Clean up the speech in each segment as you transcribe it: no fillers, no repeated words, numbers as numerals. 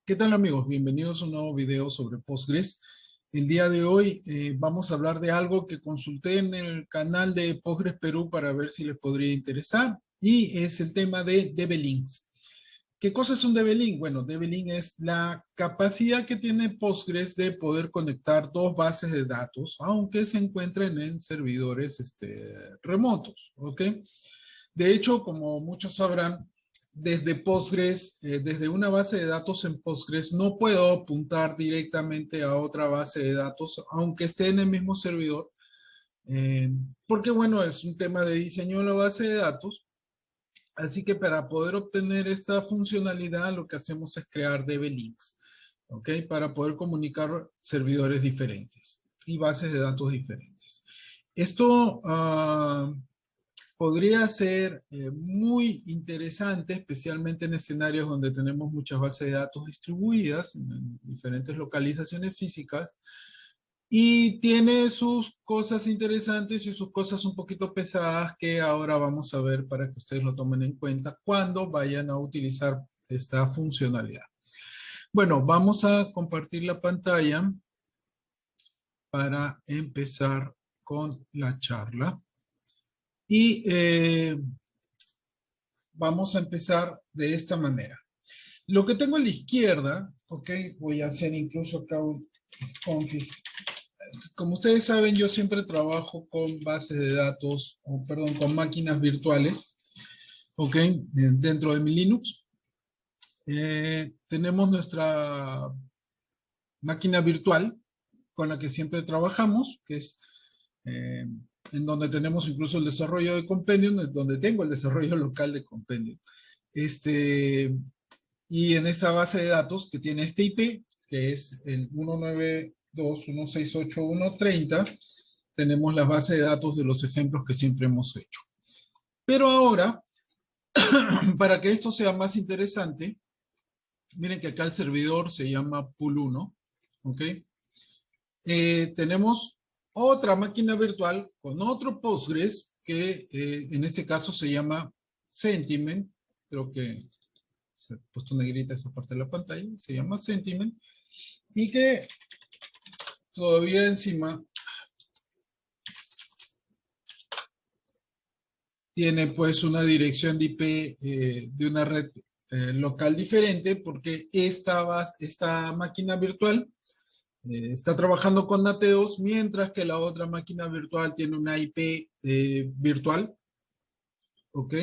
¿Qué tal amigos? Bienvenidos a un nuevo video sobre Postgres. El día de hoy vamos a hablar de algo que consulté en el canal de Postgres Perú para ver si les podría interesar y es el tema de DB-Links. ¿Qué cosa es un DB-Link? Bueno, DB-Link es la capacidad que tiene Postgres de poder conectar dos bases de datos, aunque se encuentren en servidores remotos, ¿ok? De hecho, como muchos sabrán, desde Postgres, desde una base de datos en Postgres, no puedo apuntar directamente a otra base de datos, aunque esté en el mismo servidor, eh, porque bueno, es un tema de diseño de la base de datos. Así que para poder obtener esta funcionalidad, lo que hacemos es crear DB-Links, ¿ok? Para poder comunicar servidores diferentes y bases de datos diferentes. Esto podría ser muy interesante, especialmente en escenarios donde tenemos muchas bases de datos distribuidas en diferentes localizaciones físicas y tiene sus cosas interesantes y sus cosas un poquito pesadas que ahora vamos a ver para que ustedes lo tomen en cuenta cuando vayan a utilizar esta funcionalidad. Bueno, vamos a compartir la pantalla para empezar con la charla. Y vamos a empezar de esta manera. Lo que tengo a la izquierda, ok, voy a hacer incluso acá un config. Como ustedes saben, yo siempre trabajo con bases de datos, o perdón, con máquinas virtuales, ok, dentro de mi Linux. Tenemos nuestra máquina virtual con la que siempre trabajamos, que es en donde tenemos incluso el desarrollo de Compendium, donde tengo el desarrollo local de Compendium. Y en esa base de datos que tiene este IP, que es el 192.168.1.30, tenemos la base de datos de los ejemplos que siempre hemos hecho. Pero ahora, para que esto sea más interesante, miren que acá el servidor se llama Pool1, ¿ok? Tenemos otra máquina virtual con otro Postgres que en este caso se llama Sentiment. Creo que se ha puesto negrita esa parte de la pantalla. Se llama Sentiment. Y que todavía encima tiene pues una dirección de IP de una red local diferente porque esta máquina virtual está trabajando con NAT2, mientras que la otra máquina virtual tiene una IP virtual, ¿ok?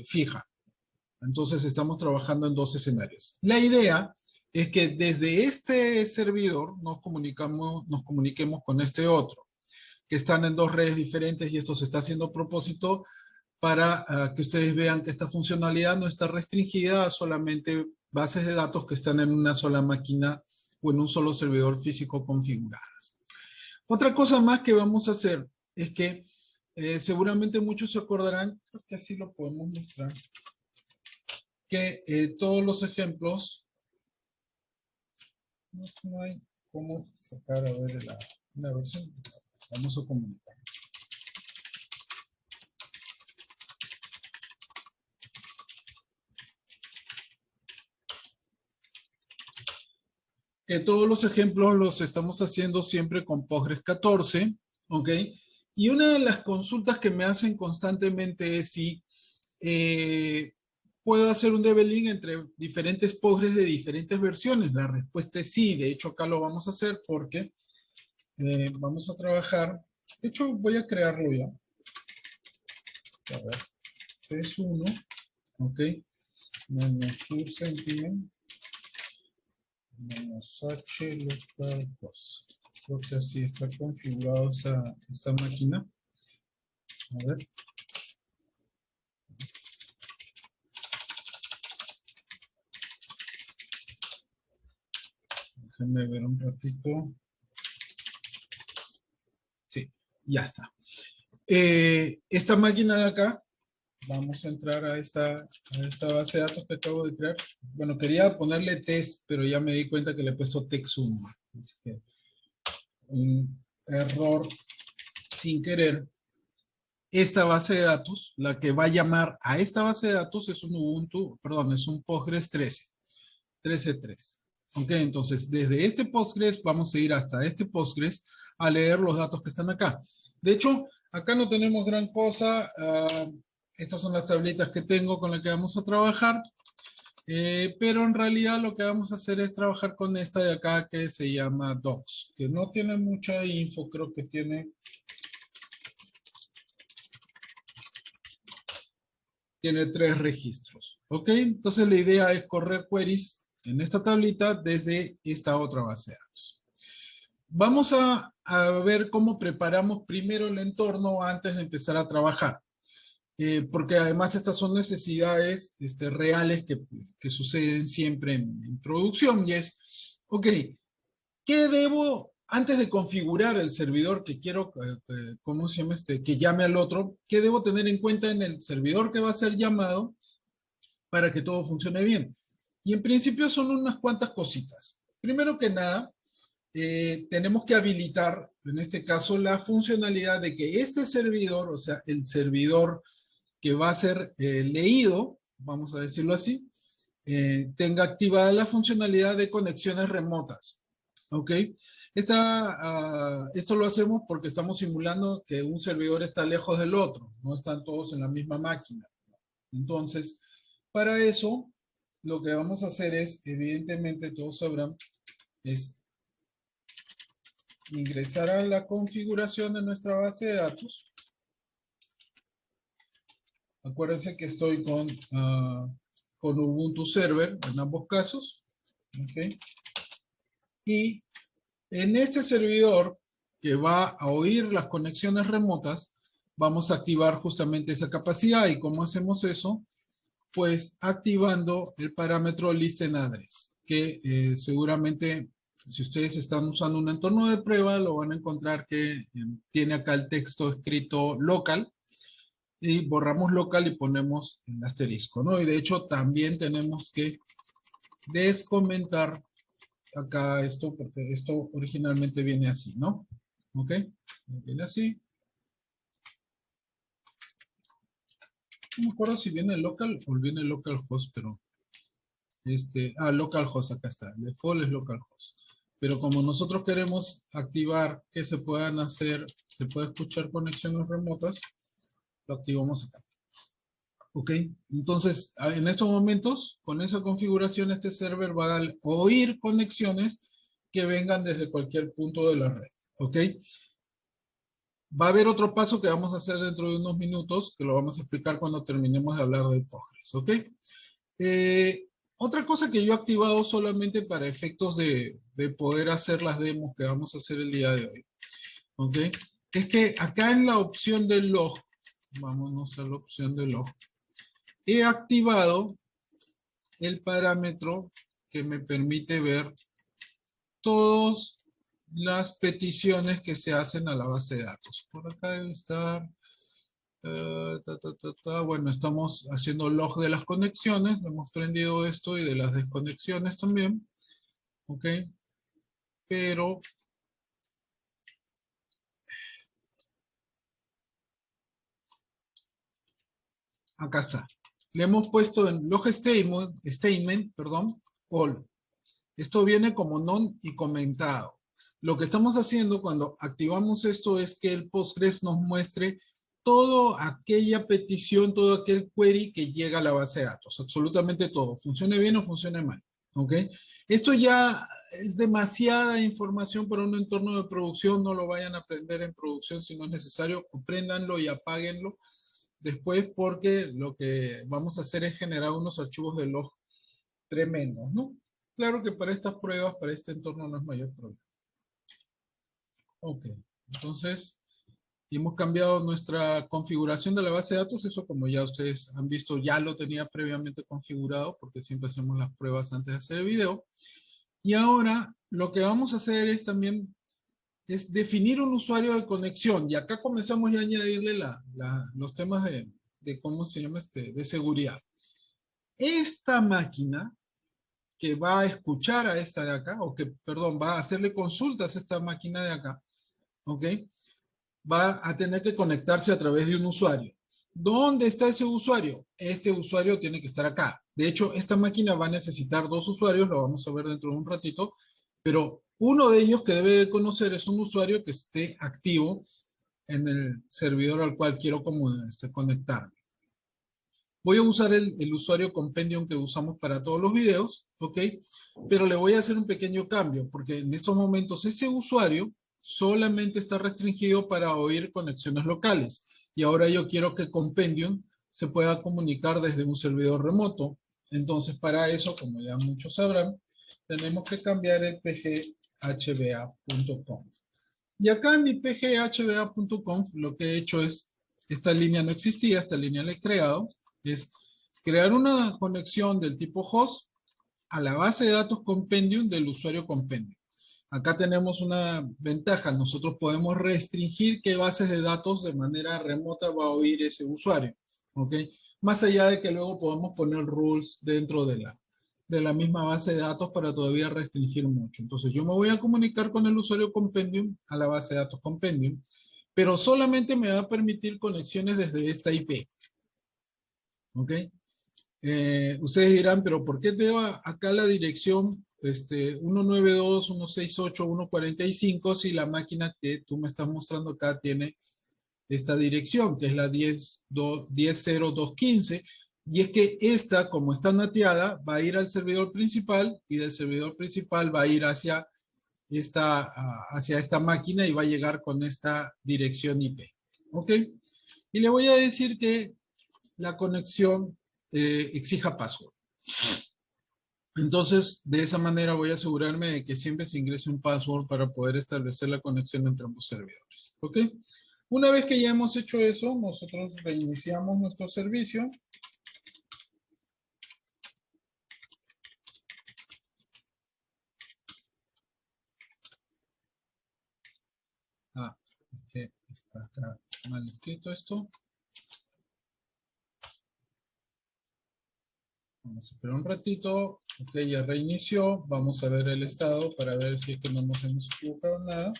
Fija. Entonces estamos trabajando en dos escenarios. La idea es que desde este servidor nos comuniquemos con este otro, que están en dos redes diferentes y esto se está haciendo a propósito para que ustedes vean que esta funcionalidad no está restringida a solamente bases de datos que están en una sola máquina o en un solo servidor físico configuradas. Otra cosa más que vamos a hacer es que seguramente muchos se acordarán, creo que así lo podemos mostrar, que todos los ejemplos, no hay cómo sacar a ver la versión, vamos a comunicar. Que todos los ejemplos los estamos haciendo siempre con Postgres 14, ¿ok? Y una de las consultas que me hacen constantemente es si puedo hacer un DB-Link entre diferentes Postgres de diferentes versiones. La respuesta es sí, de hecho acá lo vamos a hacer porque vamos a trabajar, de hecho voy a crearlo ya. A ver, este es uno, ¿ok? -u sentiment -h local 2. Creo que así está configurado esta máquina. A ver. Déjenme ver un ratito. Sí, ya está. Esta máquina de acá, vamos a entrar a esta base de datos que acabo de crear. Bueno, quería ponerle test, pero ya me di cuenta que le he puesto TextSum. Así que un error sin querer. Esta base de datos, la que va a llamar a esta base de datos es un Ubuntu, perdón, es un Postgres 13. 13.3. Ok, entonces desde este Postgres vamos a ir hasta este Postgres a leer los datos que están acá. De hecho, acá no tenemos gran cosa. Estas son las tablitas que tengo con las que vamos a trabajar. Pero en realidad lo que vamos a hacer es trabajar con esta de acá que se llama docs, que no tiene mucha info, creo que tiene 3 registros. ¿Ok? Entonces la idea es correr queries en esta tablita desde esta otra base de datos. Vamos a ver cómo preparamos primero el entorno antes de empezar a trabajar. Porque además estas son necesidades reales que suceden siempre en producción, y es, ok, ¿qué debo, antes de configurar el servidor que quiero, ¿cómo se llama que llame al otro, qué debo tener en cuenta en el servidor que va a ser llamado para que todo funcione bien? Y en principio son unas cuantas cositas. Primero que nada, tenemos que habilitar, en este caso, la funcionalidad de que este servidor, o sea, el servidor que va a ser leído, vamos a decirlo así, tenga activada la funcionalidad de conexiones remotas. ¿Ok? Esto lo hacemos porque estamos simulando que un servidor está lejos del otro, no están todos en la misma máquina. Entonces, para eso, lo que vamos a hacer es, evidentemente todos sabrán, es ingresar a la configuración de nuestra base de datos. Acuérdense que estoy con Ubuntu Server en ambos casos. ¿Okay? Y en este servidor que va a oír las conexiones remotas, vamos a activar justamente esa capacidad. ¿Y cómo hacemos eso? Pues activando el parámetro ListenAddress, que seguramente si ustedes están usando un entorno de prueba, lo van a encontrar que tiene acá el texto escrito local, y borramos local y ponemos el asterisco, ¿no? Y de hecho también tenemos que descomentar acá esto, porque esto originalmente viene así, ¿no? ¿Ok? Viene así. No me acuerdo si viene local o viene localhost, pero localhost, acá está. El default es localhost. Pero como nosotros queremos activar que se puedan hacer, se puede escuchar conexiones remotas, lo activamos acá. Ok, entonces en estos momentos, con esa configuración, este server va a oír conexiones que vengan desde cualquier punto de la red. Ok, va a haber otro paso que vamos a hacer dentro de unos minutos, que lo vamos a explicar cuando terminemos de hablar de Postgres. Ok, otra cosa que yo he activado solamente para efectos de poder hacer las demos que vamos a hacer el día de hoy. Ok, es que acá en la opción de log, vámonos a la opción de log, he activado el parámetro que me permite ver todas las peticiones que se hacen a la base de datos. Por acá debe estar, bueno, estamos haciendo log de las conexiones, hemos prendido esto, y de las desconexiones también, ok, pero acá está. Le hemos puesto en log statement, all. Esto viene como non y comentado. Lo que estamos haciendo cuando activamos esto es que el Postgres nos muestre toda aquella petición, todo aquel query que llega a la base de datos. Absolutamente todo. Funcione bien o funcione mal. ¿Ok? Esto ya es demasiada información para un entorno de producción. No lo vayan a aprender en producción si no es necesario. Apréndanlo y apáguenlo después, porque lo que vamos a hacer es generar unos archivos de log tremendos, ¿no? Claro que para estas pruebas, para este entorno no es mayor problema. Ok, entonces hemos cambiado nuestra configuración de la base de datos. Eso, como ya ustedes han visto, ya lo tenía previamente configurado, porque siempre hacemos las pruebas antes de hacer el video. Y ahora lo que vamos a hacer es también definir un usuario de conexión. Y acá comenzamos ya a añadirle los temas de cómo se llama de seguridad. Esta máquina que va a escuchar a esta de acá, o que, perdón, va a hacerle consultas a esta máquina de acá, ¿ok? Va a tener que conectarse a través de un usuario. ¿Dónde está ese usuario? Este usuario tiene que estar acá, De hecho, esta máquina va a necesitar dos usuarios, lo vamos a ver dentro de un ratito, pero uno de ellos que debe de conocer es un usuario que esté activo en el servidor al cual quiero conectarme. Voy a usar el usuario Compendium que usamos para todos los videos, ¿ok? Pero le voy a hacer un pequeño cambio, porque en estos momentos ese usuario solamente está restringido para oír conexiones locales. Y ahora yo quiero que Compendium se pueda comunicar desde un servidor remoto. Entonces, para eso, como ya muchos sabrán, tenemos que cambiar el pghba.conf. Y acá en mi pghba.conf lo que he hecho es, esta línea no existía, esta línea la he creado, es crear una conexión del tipo host a la base de datos Compendium del usuario Compendium. Acá tenemos una ventaja, nosotros podemos restringir qué bases de datos de manera remota va a oír ese usuario, ¿ok? Más allá de que luego podemos poner rules dentro de la misma base de datos para todavía restringir mucho. Entonces yo me voy a comunicar con el usuario Compendium a la base de datos Compendium, pero solamente me va a permitir conexiones desde esta IP, ¿ok? Ustedes dirán, pero ¿por qué te va acá la dirección 192.168.145 si la máquina que tú me estás mostrando acá tiene esta dirección, que es la 10.0215? Y es que esta, como está nateada, va a ir al servidor principal y del servidor principal va a ir hacia esta máquina y va a llegar con esta dirección IP. ¿Ok? Y le voy a decir que la conexión exija password. Entonces, de esa manera voy a asegurarme de que siempre se ingrese un password para poder establecer la conexión entre ambos servidores. ¿Ok? Una vez que ya hemos hecho eso, nosotros reiniciamos nuestro servicio. Que está acá mal escrito esto. Vamos a esperar un ratito. Ok, ya reinició. Vamos a ver el estado para ver si es que no nos hemos equivocado en nada.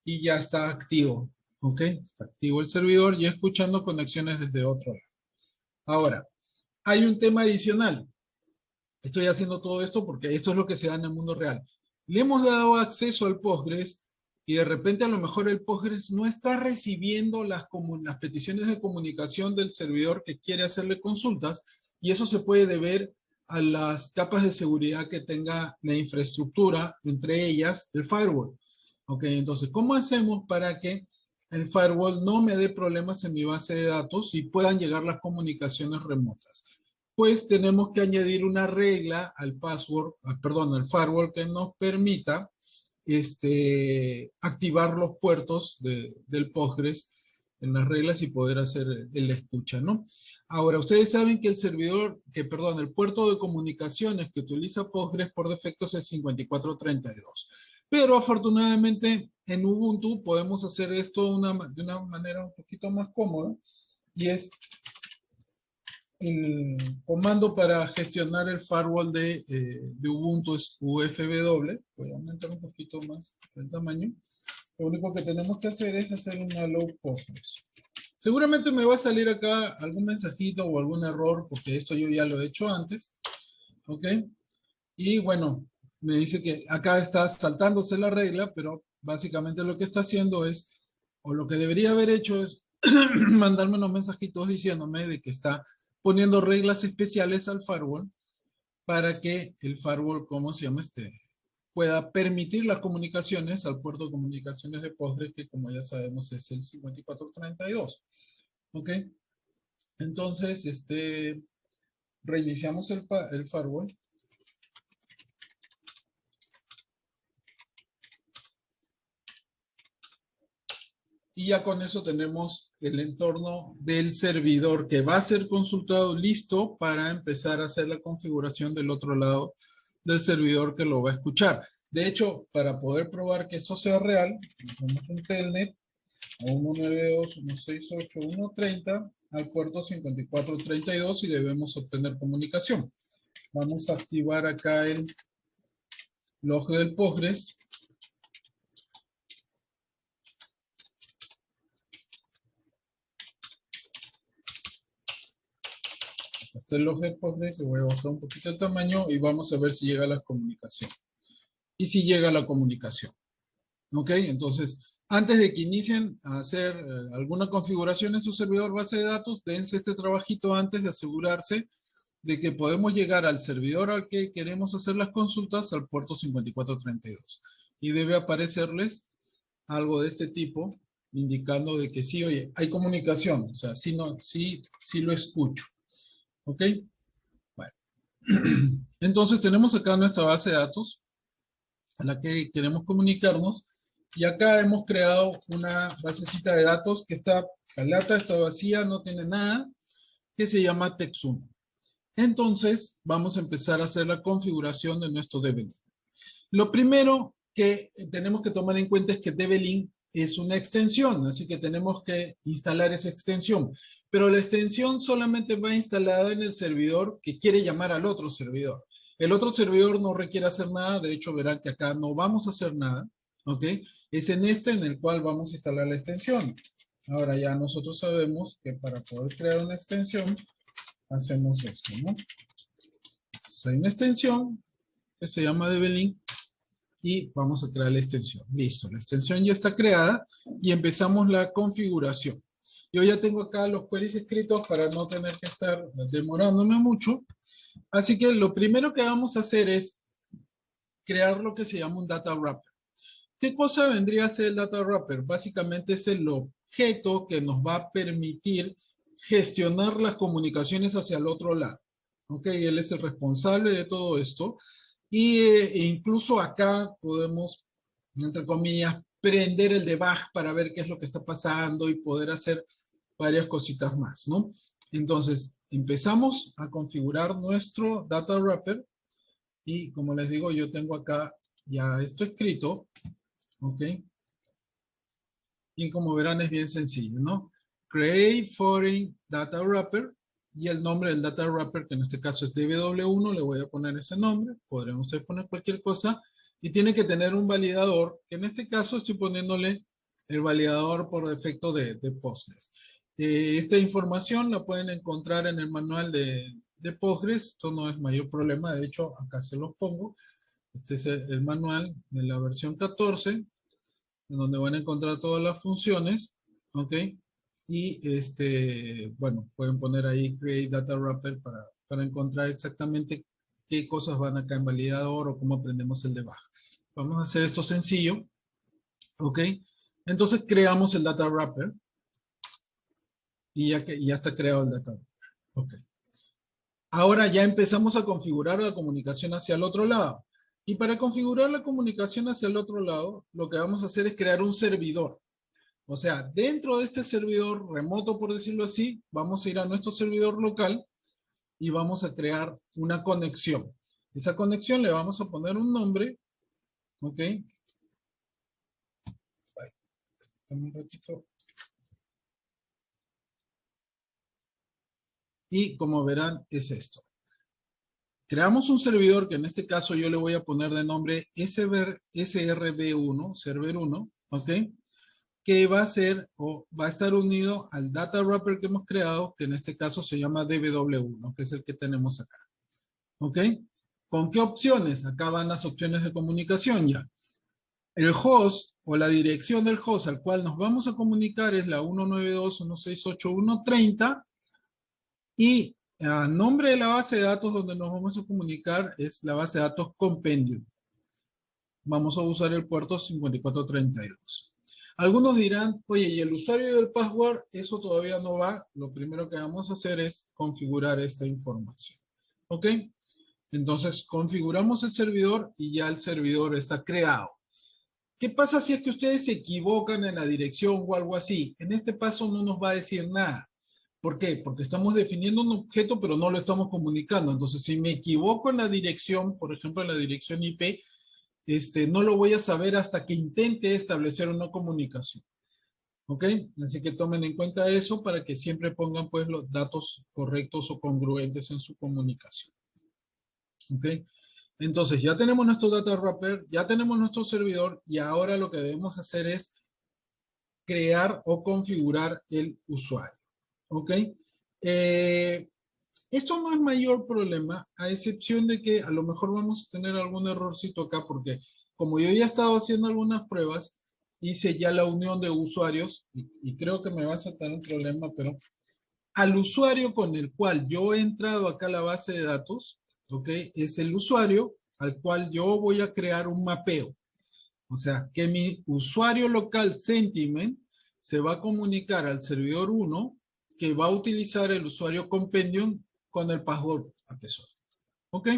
Y ya está activo. Ok, está activo el servidor y escuchando conexiones desde otro lado. Ahora, hay un tema adicional. Estoy haciendo todo esto porque esto es lo que se da en el mundo real. Le hemos dado acceso al Postgres y de repente a lo mejor el Postgres no está recibiendo las peticiones de comunicación del servidor que quiere hacerle consultas, y eso se puede deber a las capas de seguridad que tenga la infraestructura, entre ellas el firewall. Ok, entonces, ¿cómo hacemos para que el firewall no me dé problemas en mi base de datos y puedan llegar las comunicaciones remotas? Pues tenemos que añadir una regla al password, perdón, al firewall que nos permita activar los puertos del Postgres en las reglas y poder hacer el escucha, ¿no? Ahora, ustedes saben que el puerto de comunicaciones que utiliza Postgres por defecto es el 5432. Pero afortunadamente en Ubuntu podemos hacer esto de una manera un poquito más cómoda, y es el comando para gestionar el firewall de Ubuntu es UFW. Voy a aumentar un poquito más el tamaño. Lo único que tenemos que hacer es hacer un allow Postgres. Seguramente me va a salir acá algún mensajito o algún error, porque esto yo ya lo he hecho antes. ¿Ok? Y bueno, me dice que acá está saltándose la regla, pero básicamente lo que está haciendo es, o lo que debería haber hecho es mandarme unos mensajitos diciéndome de que está poniendo reglas especiales al firewall para que el firewall, ¿cómo se llama pueda permitir las comunicaciones al puerto de comunicaciones de Postgres, que como ya sabemos es el 5432. ¿Ok? Entonces, reiniciamos el firewall. Y ya con eso tenemos el entorno del servidor que va a ser consultado listo para empezar a hacer la configuración del otro lado del servidor que lo va a escuchar. De hecho, para poder probar que eso sea real, tenemos un telnet a 192.168.130 al puerto 5432 y debemos obtener comunicación. Vamos a activar acá el log del Postgres. Este es el objeto Postgres, le voy a bajar un poquito el tamaño y vamos a ver si llega la comunicación. Y si llega la comunicación. ¿Ok? Entonces, antes de que inicien a hacer alguna configuración en su servidor base de datos, dense este trabajito antes de asegurarse de que podemos llegar al servidor al que queremos hacer las consultas al puerto 5432. Y debe aparecerles algo de este tipo, indicando de que sí, oye, hay comunicación, o sea, sí, no, sí, sí lo escucho. ¿Ok? Bueno. Entonces tenemos acá nuestra base de datos a la que queremos comunicarnos y acá hemos creado una basecita de datos que está calata, está vacía, no tiene nada, que se llama Tex1. Entonces vamos a empezar a hacer la configuración de nuestro DB-Link. Lo primero que tenemos que tomar en cuenta es que DB-Link es una extensión, así que tenemos que instalar esa extensión. Pero la extensión solamente va instalada en el servidor que quiere llamar al otro servidor. El otro servidor no requiere hacer nada, de hecho verán que acá no vamos a hacer nada, ¿ok? Es en este en el cual vamos a instalar la extensión. Ahora ya nosotros sabemos que para poder crear una extensión, hacemos esto, ¿no? Entonces hay una extensión que se llama DB-Link y vamos a crear la extensión. Listo, la extensión ya está creada y empezamos la configuración. Yo ya tengo acá los queries escritos para no tener que estar demorándome mucho. Así que lo primero que vamos a hacer es crear lo que se llama un data wrapper. ¿Qué cosa vendría a ser el data wrapper? Básicamente es el objeto que nos va a permitir gestionar las comunicaciones hacia el otro lado. ¿Ok? Él es el responsable de todo esto. Y incluso acá podemos, entre comillas, prender el debug para ver qué es lo que está pasando y poder hacer varias cositas más, ¿no? Entonces, empezamos a configurar nuestro data wrapper y como les digo, yo tengo acá ya esto escrito, ¿ok? Y como verán es bien sencillo, ¿no? Create foreign data wrapper y el nombre del data wrapper, que en este caso es DW1, le voy a poner ese nombre, podrían ustedes poner cualquier cosa, y tiene que tener un validador, que en este caso estoy poniéndole el validador por defecto de Postgres. Esta información la pueden encontrar en el manual de Postgres, esto no es mayor problema, de hecho acá se los pongo. Este es el manual de la versión 14, en donde van a encontrar todas las funciones, ¿ok? Y bueno, pueden poner ahí Create Data Wrapper para encontrar exactamente qué cosas van acá en validador o cómo aprendemos el debug. Vamos a hacer esto sencillo, ¿ok? Entonces creamos el Data Wrapper y ya está creado el Data Wrapper, ¿ok? Ahora ya empezamos a configurar la comunicación hacia el otro lado. Y para configurar la comunicación hacia el otro lado, lo que vamos a hacer es crear un servidor. O sea, dentro de este servidor remoto, por decirlo así, vamos a ir a nuestro servidor local y vamos a crear una conexión. Esa conexión le vamos a poner un nombre, ¿ok? Un ratito. Y como verán, es esto. Creamos un servidor que en este caso yo le voy a poner de nombre SRB1, Server 1, ¿ok? Que va a ser o va a estar unido al data wrapper que hemos creado, que en este caso se llama DB1, que es el que tenemos acá. ¿Ok? ¿Con qué opciones? Acá van las opciones de comunicación ya. El host o la dirección del host al cual nos vamos a comunicar es la 192.168.1.30 y a nombre de la base de datos donde nos vamos a comunicar es la base de datos Compendium. Vamos a usar el puerto 5432. Algunos dirán, oye, ¿y el usuario y el password? Eso todavía no va. Lo primero que vamos a hacer es configurar esta información. ¿Ok? Entonces, configuramos el servidor y ya el servidor está creado. ¿Qué pasa si es que ustedes se equivocan en la dirección o algo así? En este paso no nos va a decir nada. ¿Por qué? Porque estamos definiendo un objeto, pero no lo estamos comunicando. Entonces, si me equivoco en la dirección, por ejemplo, en la dirección IP, no lo voy a saber hasta que intente establecer una comunicación. ¿Ok? Así que tomen en cuenta eso para que siempre pongan pues los datos correctos o congruentes en su comunicación. ¿Ok? Entonces ya tenemos nuestro data wrapper, ya tenemos nuestro servidor y ahora lo que debemos hacer es crear o configurar el usuario. ¿Ok? Esto no es mayor problema, a excepción de que a lo mejor vamos a tener algún errorcito acá, porque como yo ya he estado haciendo algunas pruebas, hice ya la unión de usuarios, y creo que me va a saltar un problema, pero al usuario con el cual yo he entrado acá a la base de datos, ¿ok? Es el usuario al cual yo voy a crear un mapeo. O sea, que mi usuario local Sentiment se va a comunicar al servidor 1 que va a utilizar el usuario Compendium con el password atesor. ¿Ok?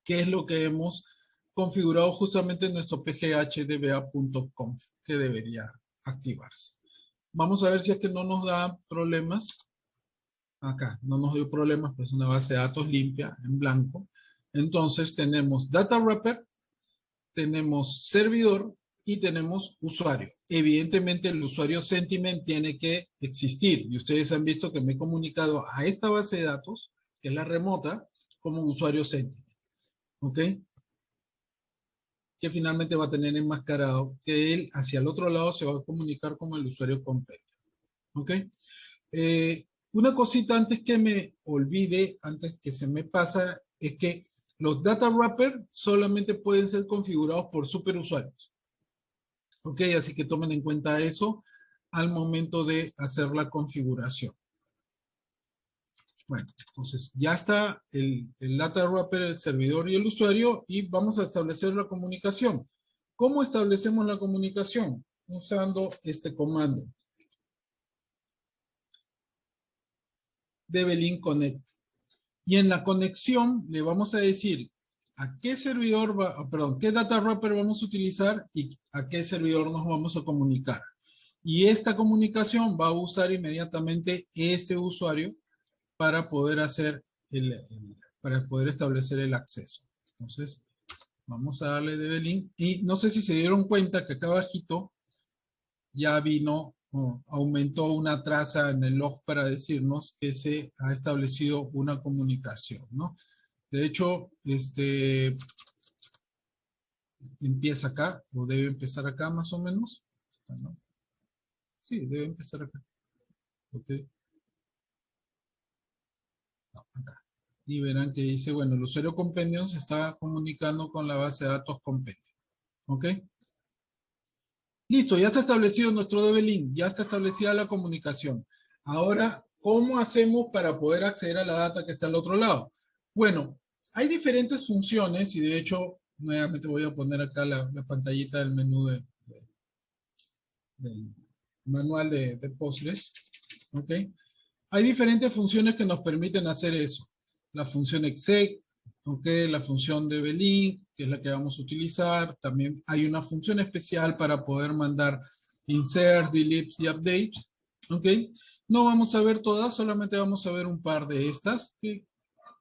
Que es lo que hemos configurado justamente en nuestro pghdba.conf, que debería activarse. Vamos a ver si es que no nos da problemas. Acá no nos dio problemas, pues es una base de datos limpia, en blanco. Entonces tenemos Data Wrapper, tenemos servidor y tenemos usuario. Evidentemente el usuario Sentiment tiene que existir y ustedes han visto que me he comunicado a esta base de datos, que es la remota, como usuario Sentiment. ¿Ok? Que finalmente va a tener enmascarado que él hacia el otro lado se va a comunicar como el usuario completo. ¿Ok? Una cosita antes que me olvide, antes que se me pasa, es que los data wrapper solamente pueden ser configurados por superusuarios. Ok, así que tomen en cuenta eso al momento de hacer la configuración. Bueno, entonces ya está el data wrapper, el servidor y el usuario y vamos a establecer la comunicación. ¿Cómo establecemos la comunicación? Usando este comando. DB-Link Connect. Y en la conexión le vamos a decir a qué servidor qué data wrapper vamos a utilizar y a qué servidor nos vamos a comunicar. Y esta comunicación va a usar inmediatamente este usuario para poder hacer para poder establecer el acceso. Entonces, vamos a darle DB-Link. Y no sé si se dieron cuenta que acá abajito ya vino, aumentó una traza en el log para decirnos que se ha establecido una comunicación, ¿no? De hecho, empieza acá, o debe empezar acá más o menos, ¿no? Sí, debe empezar acá. Ok. No, acá. Y verán que dice, bueno, el usuario Compendium se está comunicando con la base de datos Compendium. ¿Ok? Listo, ya está establecido nuestro DB-Link, ya está establecida la comunicación. Ahora, ¿cómo hacemos para poder acceder a la data que está al otro lado? Bueno, hay diferentes funciones y de hecho, nuevamente voy a poner acá la pantallita del menú del manual de Postgres. ¿Ok? Hay diferentes funciones que nos permiten hacer eso. La función exec, ¿okay? La función DB-Link, que es la que vamos a utilizar. También hay una función especial para poder mandar insert, deletes y updates. ¿Ok? No vamos a ver todas, solamente vamos a ver un par de estas. Que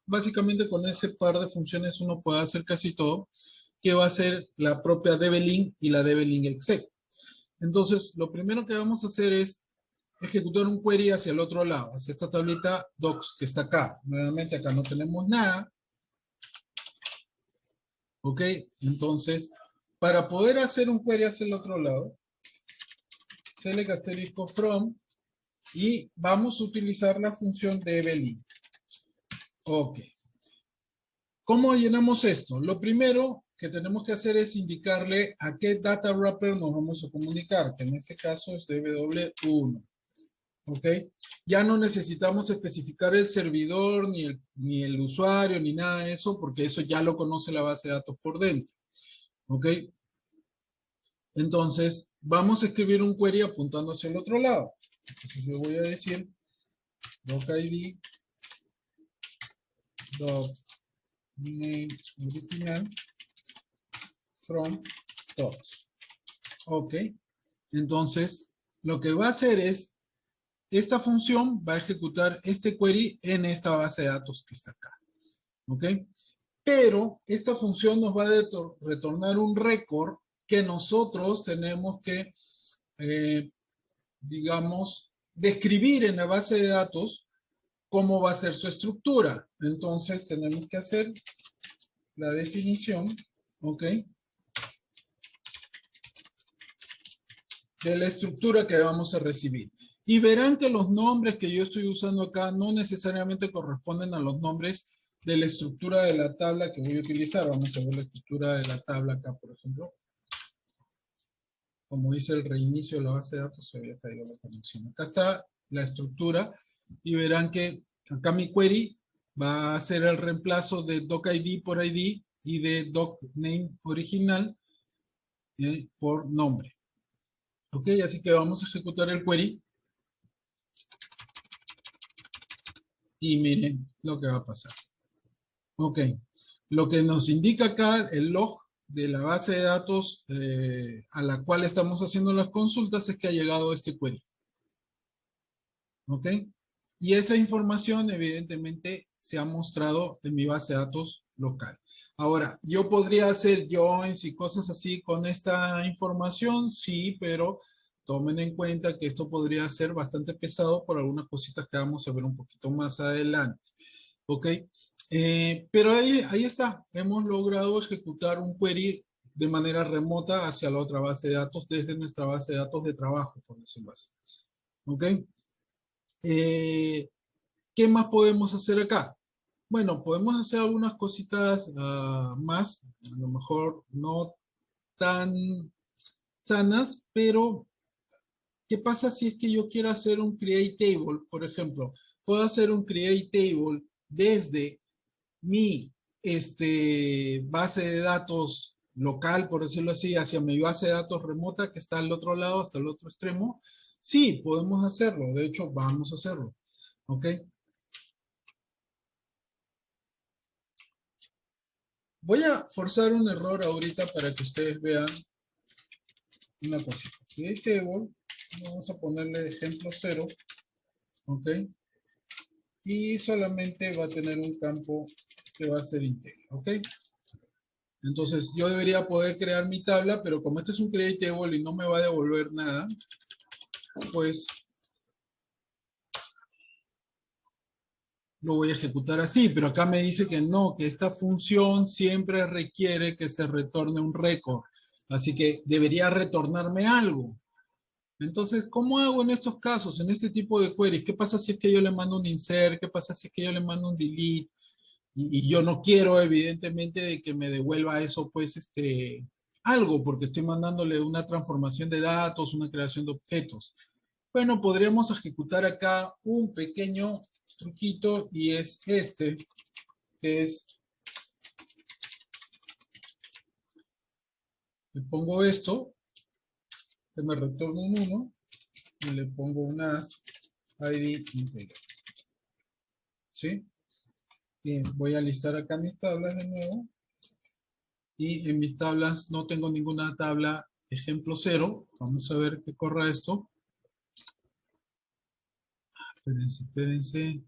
básicamente con ese par de funciones uno puede hacer casi todo, que va a ser la propia DB-Link y la DB-Link exec. Entonces, lo primero que vamos a hacer es ejecutar un query hacia el otro lado, hacia esta tablita docs que está acá. Nuevamente acá no tenemos nada. ¿Ok? Entonces, para poder hacer un query hacia el otro lado, select asterisco from y vamos a utilizar la función DB-Link. Ok. ¿Cómo llenamos esto? Lo primero que tenemos que hacer es indicarle a qué data wrapper nos vamos a comunicar, que en este caso es DW1. ¿Ok? Ya no necesitamos especificar el servidor, ni el usuario, ni nada de eso, porque eso ya lo conoce la base de datos por dentro. ¿Ok? Entonces, vamos a escribir un query apuntando hacia el otro lado. Entonces yo voy a decir docid name original from docs. ¿Ok? Entonces, lo que va a hacer es esta función va a ejecutar este query en esta base de datos que está acá. ¿Ok? Pero esta función nos va a retornar un récord que nosotros tenemos que, digamos, describir en la base de datos cómo va a ser su estructura. Entonces tenemos que hacer la definición, ¿ok? De la estructura que vamos a recibir. Y verán que los nombres que yo estoy usando acá no necesariamente corresponden a los nombres de la estructura de la tabla que voy a utilizar. Vamos a ver la estructura de la tabla acá, por ejemplo. Como dice el reinicio de la base de datos, se había caído la conexión. Acá está la estructura y verán que acá mi query va a ser el reemplazo de docid por id y de docname original por nombre. Ok, así que vamos a ejecutar el query y miren lo que va a pasar. Ok, lo que nos indica acá el log de la base de datos a la cual estamos haciendo las consultas es que ha llegado este query. ¿Ok? Y esa información evidentemente se ha mostrado en mi base de datos local. Ahora, ¿yo podría hacer joins y cosas así con esta información? Sí, pero tomen en cuenta que esto podría ser bastante pesado por algunas cositas que vamos a ver un poquito más adelante. ¿Ok? Pero ahí está. Hemos logrado ejecutar un query de manera remota hacia la otra base de datos desde nuestra base de datos de trabajo, por decirlo así. ¿Ok? ¿Qué más podemos hacer acá? Bueno, podemos hacer algunas cositas más, a lo mejor no tan sanas, pero ¿qué pasa si es que yo quiero hacer un create table? Por ejemplo, puedo hacer un create table desde mi base de datos local, por decirlo así, hacia mi base de datos remota que está al otro lado, hasta el otro extremo. Sí, podemos hacerlo. De hecho, vamos a hacerlo. ¿Ok? Voy a forzar un error ahorita para que ustedes vean una cosita. Create table, vamos a ponerle ejemplo 0, ¿ok? Y solamente va a tener un campo que va a ser íntegro, ¿ok? Entonces yo debería poder crear mi tabla, pero como este es un create table y no me va a devolver nada, pues lo voy a ejecutar así, pero acá me dice que no, que esta función siempre requiere que se retorne un récord. Así que debería retornarme algo. Entonces, ¿cómo hago en estos casos, en este tipo de queries? ¿Qué pasa si es que yo le mando un insert? ¿Qué pasa si es que yo le mando un delete? Y yo no quiero, evidentemente, de que me devuelva eso, pues, algo, porque estoy mandándole una transformación de datos, una creación de objetos. Bueno, podríamos ejecutar acá un pequeño truquito y es que es, le pongo esto, que me retorna un 1, y le pongo un as id integer. ¿Sí? Bien, voy a listar acá mis tablas de nuevo. Y en mis tablas no tengo ninguna tabla ejemplo 0. Vamos a ver que corra esto. Espérense, espérense.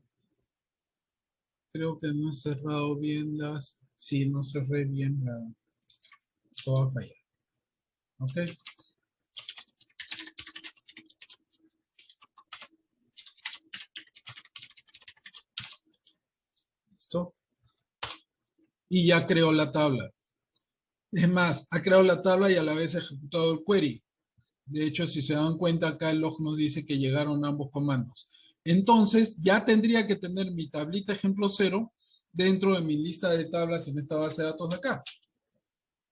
Creo que no he cerrado bien las... Sí, no cerré bien la... Esto va a fallar. ¿Ok? Listo. Y ya creó la tabla. Es más, ha creado la tabla y a la vez ha ejecutado el query. De hecho, si se dan cuenta, acá el log nos dice que llegaron ambos comandos. Entonces, ya tendría que tener mi tablita ejemplo 0 dentro de mi lista de tablas en esta base de datos de acá.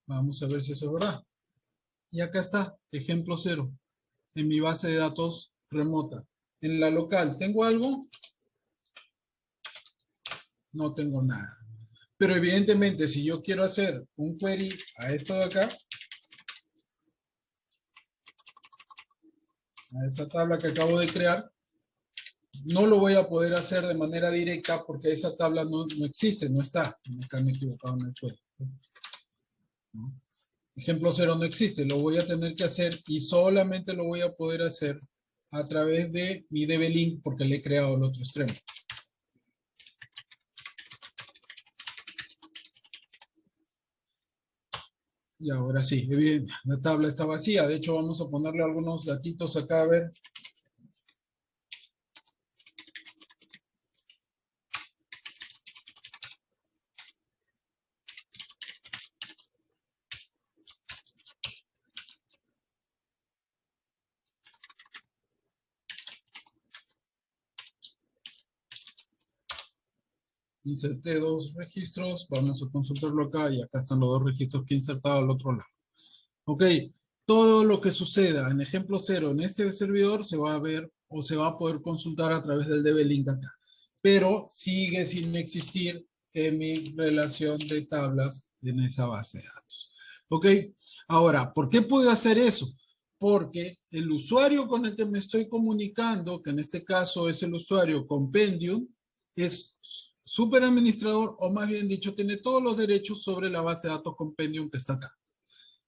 Vamos a ver si eso es verdad. Y acá está, ejemplo 0, en mi base de datos remota. En la local, ¿tengo algo? No tengo nada. Pero evidentemente, si yo quiero hacer un query a esto de acá, a esa tabla que acabo de crear, no lo voy a poder hacer de manera directa porque esa tabla no existe, no está. Acá me he equivocado en el query. ¿No? Ejemplo 0 no existe, lo voy a tener que hacer y solamente lo voy a poder hacer a través de mi dblink porque le he creado el otro extremo. Y ahora sí, bien, la tabla está vacía. De hecho, vamos a ponerle algunos datitos acá, a ver. Inserté dos registros, vamos a consultarlo acá y acá están los dos registros que he insertado al otro lado. Ok, todo lo que suceda en ejemplo 0 en este servidor se va a ver o se va a poder consultar a través del DB-Link acá. Pero sigue sin existir en mi relación de tablas en esa base de datos. Ok, ahora, ¿por qué puedo hacer eso? Porque el usuario con el que me estoy comunicando, que en este caso es el usuario Compendium, es super administrador, o más bien dicho, tiene todos los derechos sobre la base de datos Compendium que está acá.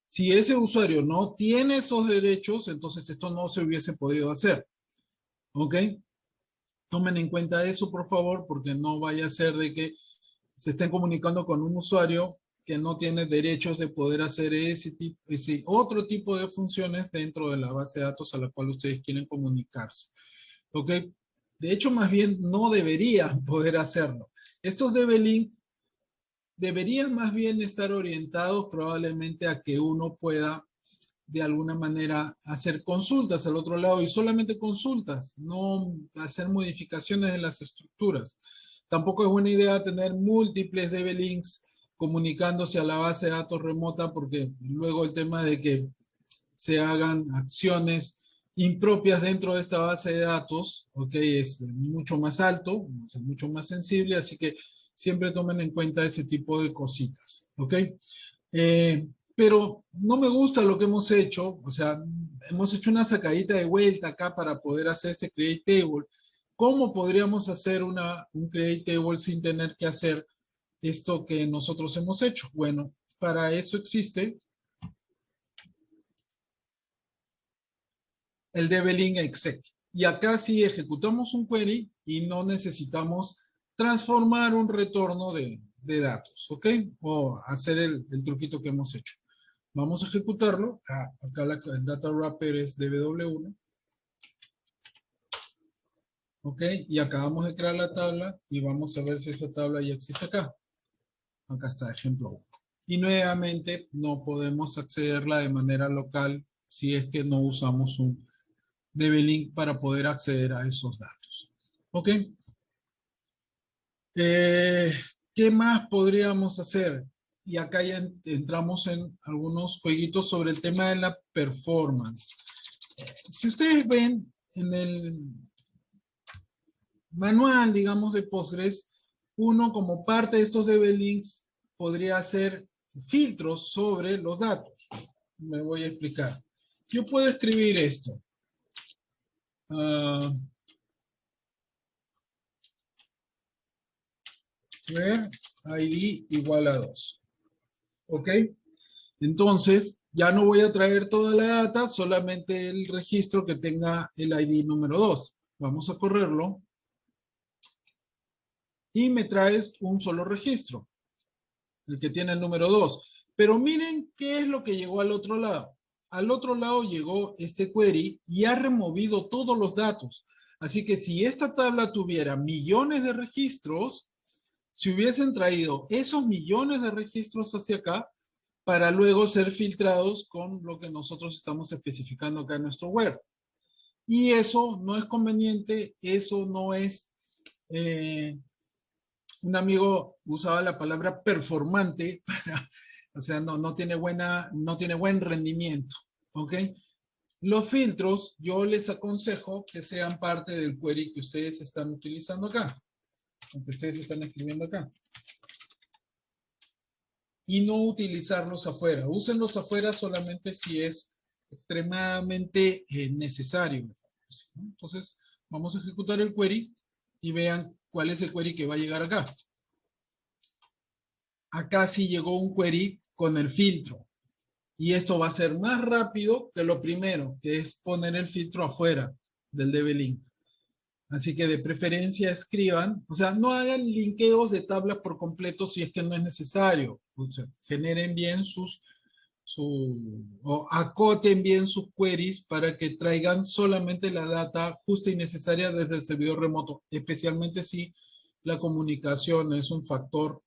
Si ese usuario no tiene esos derechos, entonces esto no se hubiese podido hacer. ¿Ok? Tomen en cuenta eso, por favor, porque no vaya a ser de que se estén comunicando con un usuario que no tiene derechos de poder hacer ese otro tipo de funciones dentro de la base de datos a la cual ustedes quieren comunicarse. ¿Ok? De hecho, más bien no deberían poder hacerlo. Estos DB-Link deberían más bien estar orientados probablemente a que uno pueda de alguna manera hacer consultas al otro lado y solamente consultas, no hacer modificaciones en las estructuras. Tampoco es buena idea tener múltiples DB-Links comunicándose a la base de datos remota porque luego el tema de que se hagan acciones impropias dentro de esta base de datos, ¿ok? Es mucho más alto, es mucho más sensible, así que siempre tomen en cuenta ese tipo de cositas, ¿ok? Pero no me gusta lo que hemos hecho, o sea, hemos hecho una sacadita de vuelta acá para poder hacer este create table. ¿Cómo podríamos hacer un create table sin tener que hacer esto que nosotros hemos hecho? Bueno, para eso existe el DB-Link exec. Y acá sí ejecutamos un query y no necesitamos transformar un retorno de datos, ¿ok? O hacer el truquito que hemos hecho. Vamos a ejecutarlo. Acá el data wrapper es db-w1. Ok, y acabamos de crear la tabla y vamos a ver si esa tabla ya existe acá. Acá está, ejemplo 1. Y nuevamente no podemos accederla de manera local si es que no usamos un DB-Link para poder acceder a esos datos. Ok. ¿Qué más podríamos hacer? Y acá ya entramos en algunos jueguitos sobre el tema de la performance. Si ustedes ven en el manual, digamos, de Postgres, uno como parte de estos DB-Links podría hacer filtros sobre los datos. Me voy a explicar. Yo puedo escribir esto. Where ID igual a 2. ¿Ok? Entonces, ya no voy a traer toda la data, solamente el registro que tenga el ID número 2. Vamos a correrlo. Y me traes un solo registro, el que tiene el número 2. Pero miren qué es lo que llegó al otro lado. Al otro lado llegó este query y ha removido todos los datos. Así que si esta tabla tuviera millones de registros, si hubiesen traído esos millones de registros hacia acá, para luego ser filtrados con lo que nosotros estamos especificando acá en nuestro web. Y eso no es conveniente, eso no es... un amigo usaba la palabra performante, o sea, no tiene buen rendimiento, ¿ok? Los filtros, yo les aconsejo que sean parte del query que ustedes están utilizando acá, que ustedes están escribiendo acá. Y no utilizarlos afuera. Úsenlos afuera solamente si es extremadamente necesario. Entonces, vamos a ejecutar el query y vean cuál es el query que va a llegar acá. Acá sí llegó un query con el filtro. Y esto va a ser más rápido que lo primero, que es poner el filtro afuera del DB-Link. Así que de preferencia escriban, o sea, no hagan linkeos de tablas por completo si es que no es necesario. O sea, generen bien o acoten bien sus queries para que traigan solamente la data justa y necesaria desde el servidor remoto, especialmente si la comunicación es un factor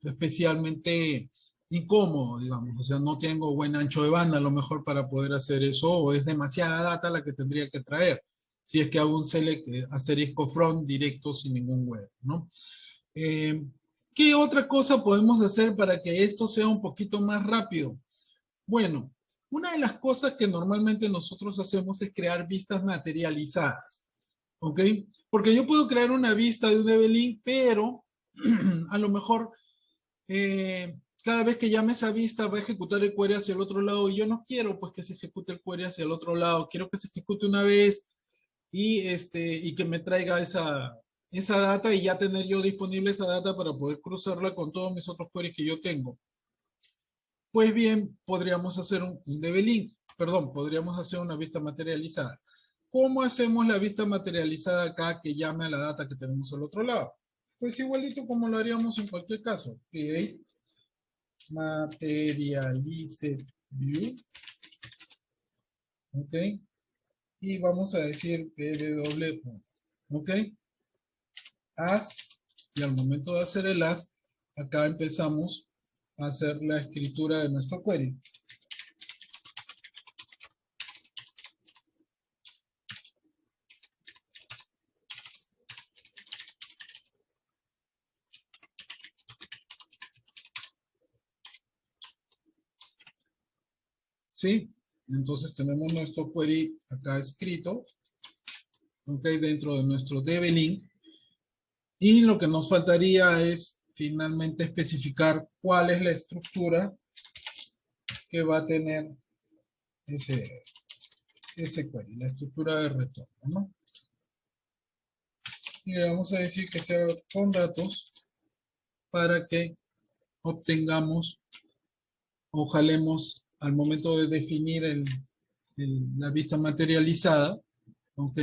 especialmente incómodo, digamos. O sea, no tengo buen ancho de banda a lo mejor para poder hacer eso, o es demasiada data la que tendría que traer si es que hago un select asterisco from directo sin ningún web, ¿no? ¿Qué otra cosa podemos hacer para que esto sea un poquito más rápido? Bueno, una de las cosas que normalmente nosotros hacemos es crear vistas materializadas, ¿ok? Porque yo puedo crear una vista de un DB-Link, pero a lo mejor cada vez que llame esa vista va a ejecutar el query hacia el otro lado y yo no quiero pues que se ejecute el query hacia el otro lado, quiero que se ejecute una vez y que me traiga esa data y ya tener yo disponible esa data para poder cruzarla con todos mis otros queries que yo tengo. Pues bien, podríamos hacer un DB-Link, perdón, podríamos hacer una vista materializada. ¿Cómo hacemos la vista materializada acá que llame a la data que tenemos al otro lado? Pues igualito como lo haríamos en cualquier caso. Create materialize view. Ok. Y vamos a decir pw1. Ok. As. Y al momento de hacer el as, acá empezamos a hacer la escritura de nuestro query. ¿Sí? Entonces tenemos nuestro query acá escrito, ok, dentro de nuestro DB-Link. Y lo que nos faltaría es finalmente especificar cuál es la estructura que va a tener ese query, la estructura de retorno, ¿no? Y le vamos a decir que sea con datos para que obtengamos o jalemos al momento de definir la vista materializada, ¿ok?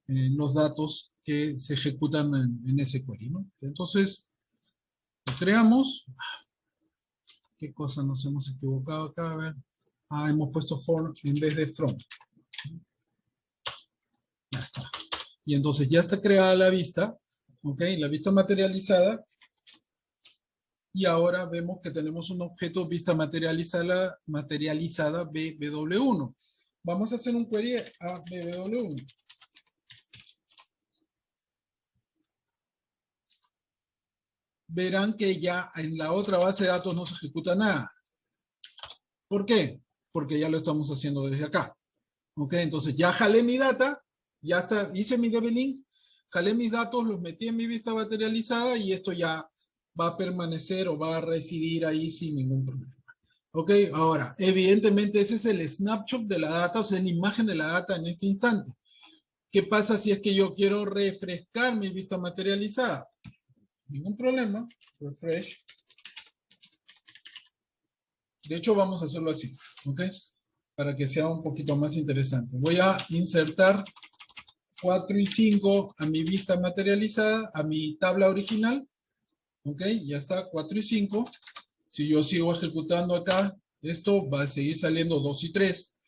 Los datos que se ejecutan en ese query, ¿no? Entonces, lo creamos. ¿Qué cosa nos hemos equivocado acá? A ver. Hemos puesto for en vez de from. Ya está. Y entonces ya está creada la vista, ¿ok? La vista materializada. Y ahora vemos que tenemos un objeto vista materializada BW1. Vamos a hacer un query a BW1. Verán que ya en la otra base de datos no se ejecuta nada. ¿Por qué? Porque ya lo estamos haciendo desde acá. ¿Ok? Entonces ya jalé mi data, ya está, hice mi DB-Link, jalé mis datos, los metí en mi vista materializada y esto ya va a permanecer o va a residir ahí sin ningún problema. ¿Ok? Ahora, evidentemente ese es el snapshot de la data, o sea, la imagen de la data en este instante. ¿Qué pasa si es que yo quiero refrescar mi vista materializada? Ningún problema. Refresh. De hecho, vamos a hacerlo así, ¿ok? Para que sea un poquito más interesante. Voy a insertar 4 y 5 a mi vista materializada, a mi tabla original. ¿Ok? Ya está, 4 y 5. Si yo sigo ejecutando acá, esto va a seguir saliendo 2 y 3.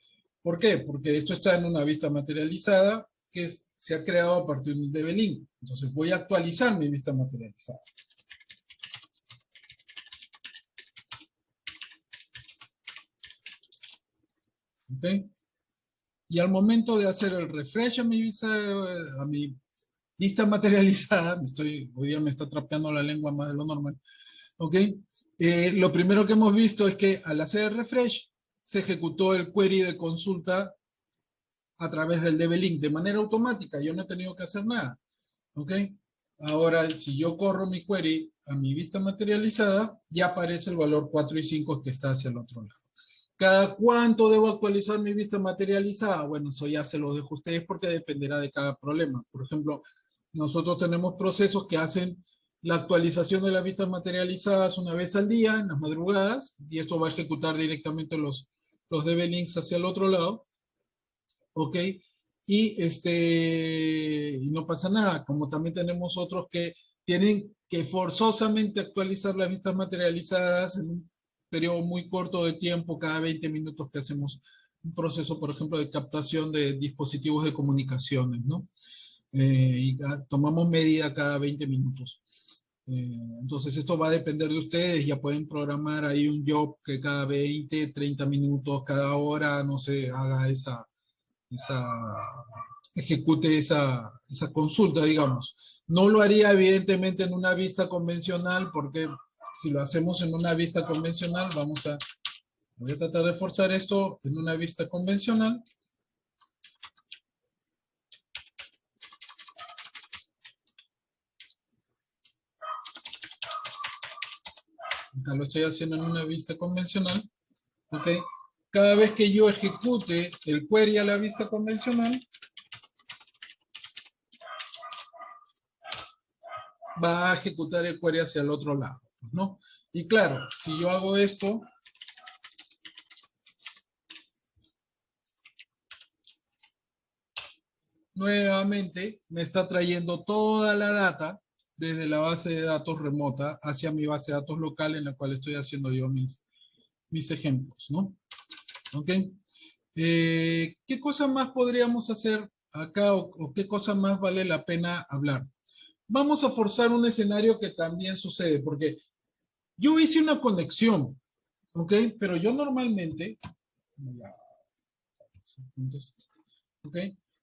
¿Por qué? Porque esto está en una vista materializada que se ha creado a partir de un DB-Link. Entonces voy a actualizar mi vista materializada. ¿Ok? Y al momento de hacer el refresh a mi vista materializada, hoy día me está trapeando la lengua más de lo normal, ¿ok? Lo primero que hemos visto es que al hacer el refresh, se ejecutó el query de consulta a través del DB-Link de manera automática. Yo no he tenido que hacer nada, ¿ok? Ahora, si yo corro mi query a mi vista materializada, ya aparece el valor 4 y 5 que está hacia el otro lado. ¿Cada cuánto debo actualizar mi vista materializada? Bueno, eso ya se lo dejo a ustedes porque dependerá de cada problema. Por ejemplo, nosotros tenemos procesos que hacen la actualización de las vistas materializadas una vez al día, en las madrugadas, y esto va a ejecutar directamente los DB-Links hacia el otro lado. ¿Ok? Y no pasa nada, como también tenemos otros que tienen que forzosamente actualizar las vistas materializadas en un periodo muy corto de tiempo, cada 20 minutos que hacemos un proceso, por ejemplo, de captación de dispositivos de comunicaciones, ¿no? Y tomamos medida cada 20 minutos. Entonces esto va a depender de ustedes, ya pueden programar ahí un job que cada 20, 30 minutos, cada hora, no sé, haga ejecute esa consulta, digamos. No lo haría evidentemente en una vista convencional, porque si lo hacemos en una vista convencional, voy a tratar de forzar esto en una vista convencional. Acá lo estoy haciendo en una vista convencional. ¿Ok? Cada vez que yo ejecute el query a la vista convencional, va a ejecutar el query hacia el otro lado, ¿no? Y claro, si yo hago esto, nuevamente me está trayendo toda la data desde la base de datos remota hacia mi base de datos local en la cual estoy haciendo yo mis ejemplos, ¿no? ¿Ok? ¿Qué cosa más podríamos hacer acá o qué cosa más vale la pena hablar? Vamos a forzar un escenario que también sucede, porque yo hice una conexión, ¿ok? Pero yo normalmente, ¿ok?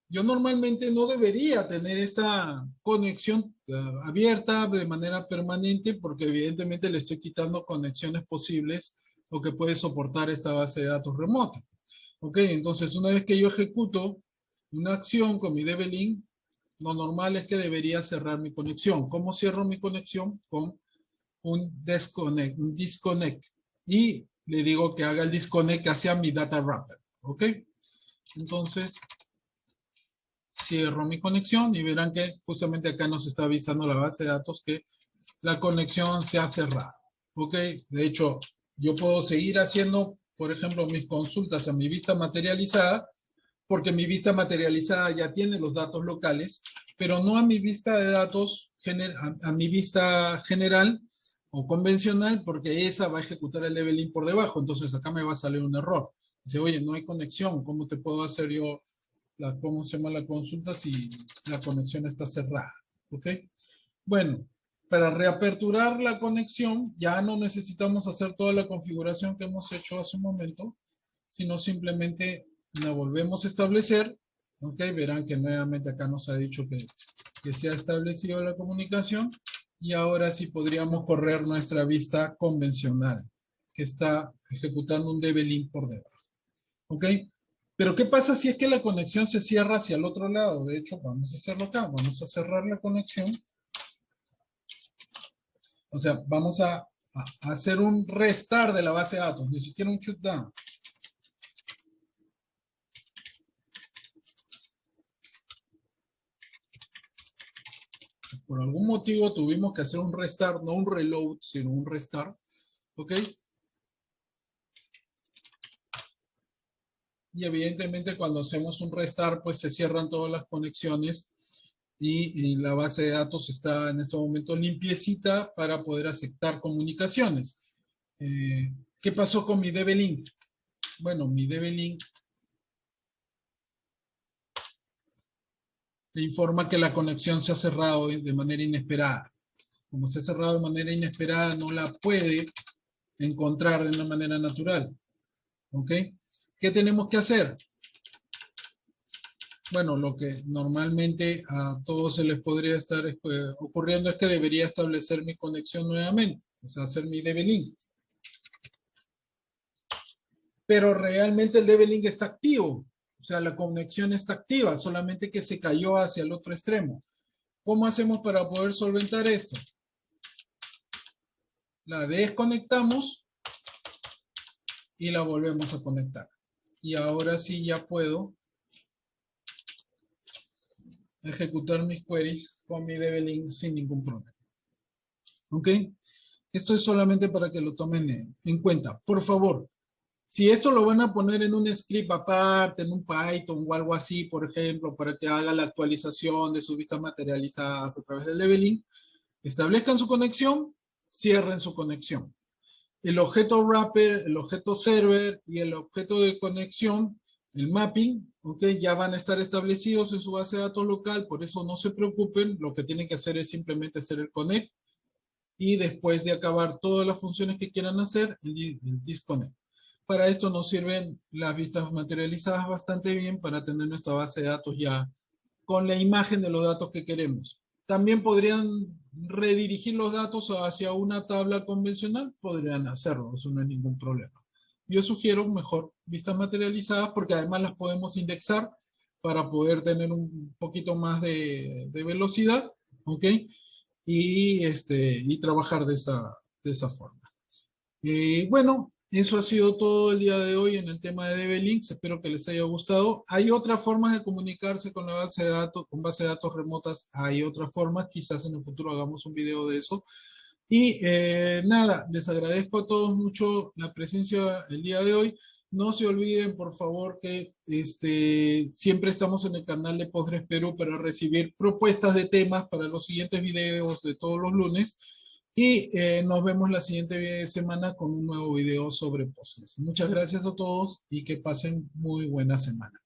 Yo normalmente no debería tener esta conexión abierta de manera permanente porque evidentemente le estoy quitando conexiones posibles o que puede soportar esta base de datos remota. ¿Ok? Entonces, una vez que yo ejecuto una acción con mi DB-Link, lo normal es que debería cerrar mi conexión. ¿Cómo cierro mi conexión? Con un disconnect. Y le digo que haga el disconnect hacia mi data wrapper. ¿Ok? Entonces, cierro mi conexión y verán que justamente acá nos está avisando la base de datos que la conexión se ha cerrado. ¿Ok? De hecho, yo puedo seguir haciendo, por ejemplo, mis consultas a mi vista materializada, porque mi vista materializada ya tiene los datos locales, pero no a mi vista de datos, a mi vista general o convencional, porque esa va a ejecutar el DB-Link por debajo. Entonces acá me va a salir un error. Dice, oye, no hay conexión, ¿cómo te puedo hacer yo cómo se llama la consulta si la conexión está cerrada? ¿Ok? Bueno, para reaperturar la conexión ya no necesitamos hacer toda la configuración que hemos hecho hace un momento, sino simplemente la volvemos a establecer. ¿Ok? Verán que nuevamente acá nos ha dicho que se ha establecido la comunicación y ahora sí podríamos correr nuestra vista convencional que está ejecutando un DB-Link por debajo. ¿Ok? Pero ¿qué pasa si es que la conexión se cierra hacia el otro lado? De hecho, vamos a hacerlo acá. Vamos a cerrar la conexión. O sea, vamos a hacer un restart de la base de datos, ni siquiera un shutdown. Por algún motivo tuvimos que hacer un restart, no un reload, sino un restart. ¿Ok? Y evidentemente cuando hacemos un restart, pues se cierran todas las conexiones y la base de datos está en este momento limpiecita para poder aceptar comunicaciones. ¿Qué pasó con mi DB-Link? Bueno, mi DB-Link le informa que la conexión se ha cerrado de manera inesperada. Como se ha cerrado de manera inesperada, no la puede encontrar de una manera natural. ¿Ok? ¿Qué tenemos que hacer? Bueno, lo que normalmente a todos se les podría estar ocurriendo es que debería establecer mi conexión nuevamente, o sea, hacer mi DB-Link. Pero realmente el DB-Link está activo, o sea, la conexión está activa, solamente que se cayó hacia el otro extremo. ¿Cómo hacemos para poder solventar esto? La desconectamos y la volvemos a conectar. Y ahora sí ya puedo ejecutar mis queries con mi DB-Link sin ningún problema. ¿Ok? Esto es solamente para que lo tomen en cuenta. Por favor, si esto lo van a poner en un script aparte, en un Python o algo así, por ejemplo, para que haga la actualización de sus vistas materializadas a través del DB-Link, establezcan su conexión, cierren su conexión. El objeto wrapper, el objeto server y el objeto de conexión, el mapping, ¿okay? Ya van a estar establecidos en su base de datos local, por eso no se preocupen, lo que tienen que hacer es simplemente hacer el connect y después de acabar todas las funciones que quieran hacer, el disconnect. Para esto nos sirven las vistas materializadas bastante bien para tener nuestra base de datos ya con la imagen de los datos que queremos. también podrían redirigir los datos hacia una tabla convencional, podrían hacerlo, eso no es ningún problema. Yo sugiero mejor vistas materializadas porque además las podemos indexar para poder tener un poquito más de velocidad, ¿ok? Y trabajar de esa forma. Bueno, eso ha sido todo el día de hoy en el tema de DB-Links. Espero que les haya gustado. Hay otras formas de comunicarse con la base de datos, con base de datos remotas. Hay otras formas. Quizás en el futuro hagamos un video de eso. Y nada, les agradezco a todos mucho la presencia el día de hoy. No se olviden, por favor, que siempre estamos en el canal de Postgres Perú para recibir propuestas de temas para los siguientes videos de todos los lunes. Y nos vemos la siguiente semana con un nuevo video sobre Postgres. Muchas gracias a todos y que pasen muy buena semana.